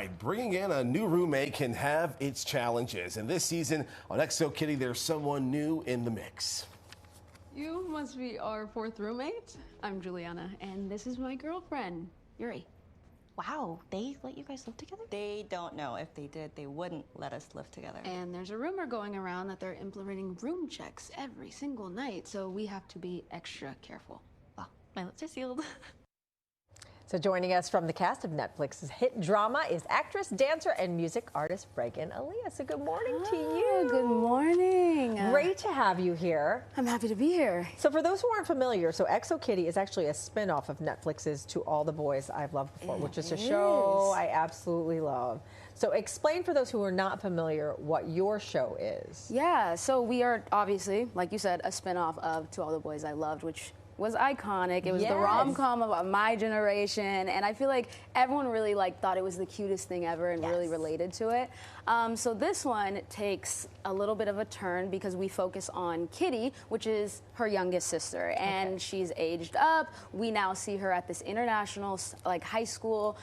right, bringing in a new roommate can have its challenges. And this season on XO Kitty, there's someone new in the mix. You must be our fourth roommate. I'm Juliana, and this is my girlfriend, Yuri. Wow, they let you guys live together? They don't know. If they did, they wouldn't let us live together. And there's a rumor going around that they're implementing room checks every single night, so we have to be extra careful. Well, my lips are sealed. So joining us from the cast of Netflix's hit drama is actress, dancer, and music artist Regan Aliyah. So good morning to you. Good morning. Great to have you here. I'm happy to be here. So for those who aren't familiar, so XO Kitty is actually a spin-off of Netflix's To All the Boys I've Loved Before, which is a show I absolutely love. So explain for those who are not familiar what your show is. Yeah, so we are obviously, like you said, a spin-off of To All the Boys I Loved, which was iconic. It was the rom-com of my generation, and I feel like everyone really thought it was the cutest thing ever and really related to it. So this one takes a little bit of a turn because we focus on Kitty, which is her youngest sister, and she's aged up. We now see her at this international high school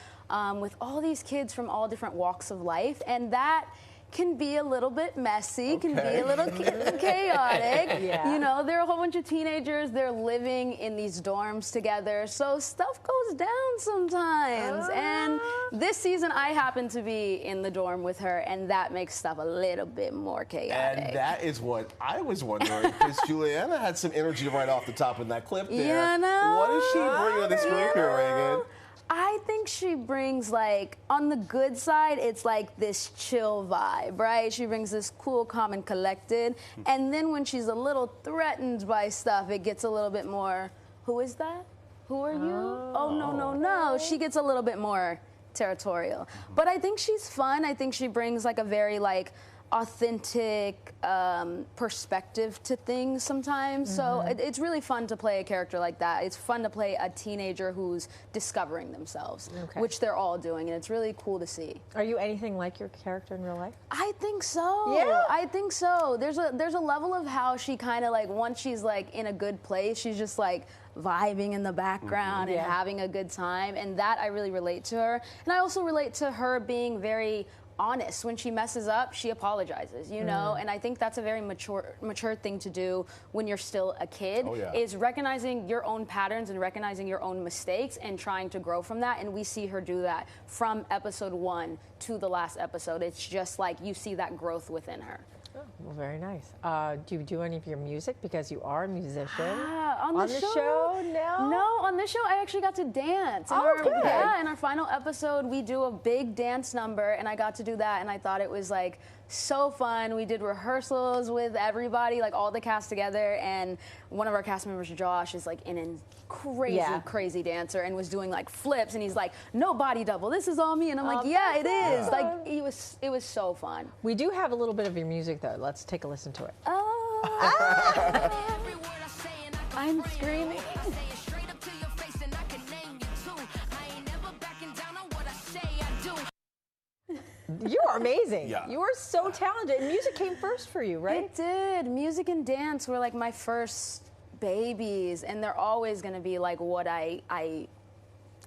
with all these kids from all different walks of life, and that can be a little bit messy, can be a little chaotic. You know, there are a whole bunch of teenagers, they're living in these dorms together, so stuff goes down sometimes. And this season, I happen to be in the dorm with her, and that makes stuff a little bit more chaotic. And that is what I was wondering, because Juliana had some energy right off the top in that clip there. Yeah, no. What does she bring to this group here, Regan? I think she brings, on the good side, it's this chill vibe, right? She brings this cool, calm, and collected. And then when she's a little threatened by stuff, it gets a little bit more, who is that? Who are you? Oh, no, no, no. She gets a little bit more territorial. But I think she's fun. I think she brings, a very, authentic perspective to things sometimes. So it's really fun to play a character like that. It's fun to play a teenager who's discovering themselves, which they're all doing, and it's really cool to see. Are you anything like your character in real life? I think so. Yeah? I think so. There's a level of how she kind of once she's in a good place, she's just vibing in the background and having a good time, and that I really relate to her. And I also relate to her being very honest. When she messes up, she apologizes, you know, and I think that's a very mature thing to do when you're still a kid, is recognizing your own patterns and recognizing your own mistakes and trying to grow from that. And we see her do that from episode 1 to the last episode. It's just you see that growth within her. Oh, well, very nice. Do you do any of your music, because you are a musician? On the show? No, on this show I actually got to dance. Good. Yeah, in our final episode we do a big dance number, and I got to do that, and I thought it was so fun. We did rehearsals with everybody, all the cast together, and one of our cast members, Josh, is an crazy dancer and was doing flips, and he's no body double, this is all me, and I'm yeah, it is. It was so fun. We do have a little bit of your music though. Let's take a listen to it. I'm screaming. You are amazing. Yeah. You are so talented. Music came first for you, right? It did. Music and dance were my first babies, and they're always going to be what I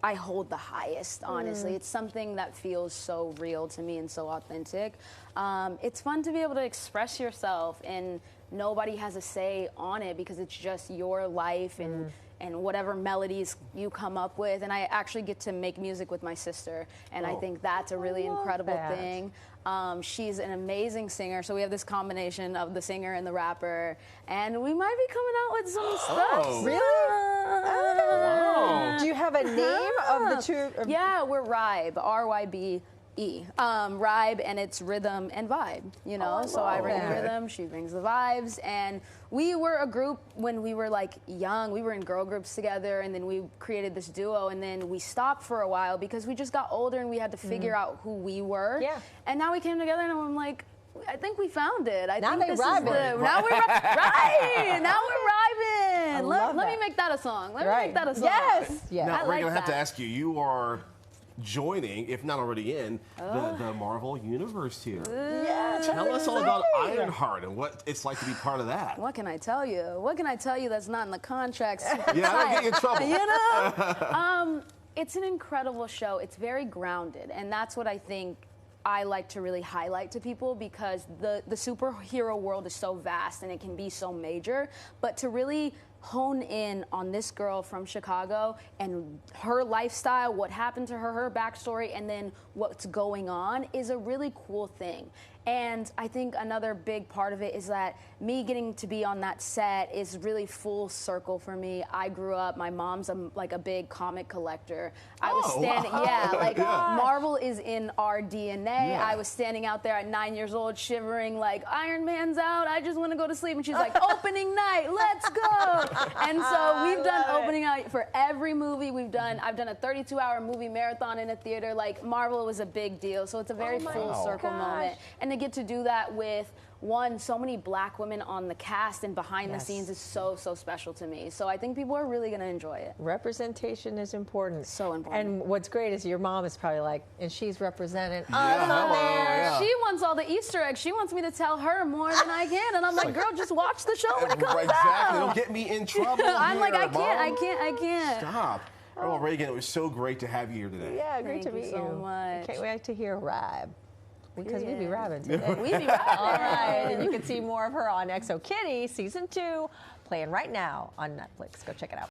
hold the highest, honestly. It's something that feels so real to me and so authentic. It's fun to be able to express yourself, and nobody has a say on it because it's just your life and whatever melodies you come up with. And I actually get to make music with my sister, and I think that's a really incredible thing. She's an amazing singer, so we have this combination of the singer and the rapper, and we might be coming out with some stuff. Really? Do you have a name of the two? Yeah, we're Rybe, R-Y-B-E. Rybe, and it's rhythm and vibe, you know? So I bring the rhythm, she brings the vibes, and we were a group when we were young. We were in girl groups together, and then we created this duo, and then we stopped for a while because we just got older and we had to figure out who we were. Yeah. And now we came together, and I'm I think we found it. Now we're rhyming. Now we're rhyming. Let me make that a song. Let me make that a song. Yes. Yeah. Now, we're gonna have to ask you. You are joining, if not already in, the Marvel universe here. Tell us all about Ironheart and what it's like to be part of that. What can I tell you? What can I tell you that's not in the contracts? Yeah, I don't get you in trouble. You know? It's an incredible show. It's very grounded, and that's what I think I like to really highlight to people, because the superhero world is so vast and it can be so major, but to really hone in on this girl from Chicago and her lifestyle, what happened to her, her backstory, and then what's going on is a really cool thing. And I think another big part of it is that me getting to be on that set is really full circle for me. I grew up, my mom's like a big comic collector. I was standing, Marvel is in our DNA. Yeah. I was standing out there at 9 years old shivering like, Iron Man's out, I just want to go to sleep. And she's like, opening night, let's go. And so we've done opening night for every movie I've done a 32-hour movie marathon in a theater. Like, Marvel was a big deal. So it's a very full circle moment. And to get to do that with so many black women on the cast and behind the scenes is so special to me. So I think people are really going to enjoy it. Representation is important. So important. And what's great is your mom is probably like, and she's represented us on there. Yeah. She wants all the Easter eggs. She wants me to tell her more than I can. And I'm like, girl, just watch the show when it comes out. Don't get me in trouble. I'm here, like, I Mom. can't. Stop. Well, Regan, it was so great to have you here today. Yeah, great to meet you. Thank you so much. Can't wait to hear Rab. Because we be rapping today. We be rapping. All right, and you can see more of her on Exo Kitty Season 2, playing right now on Netflix. Go check it out.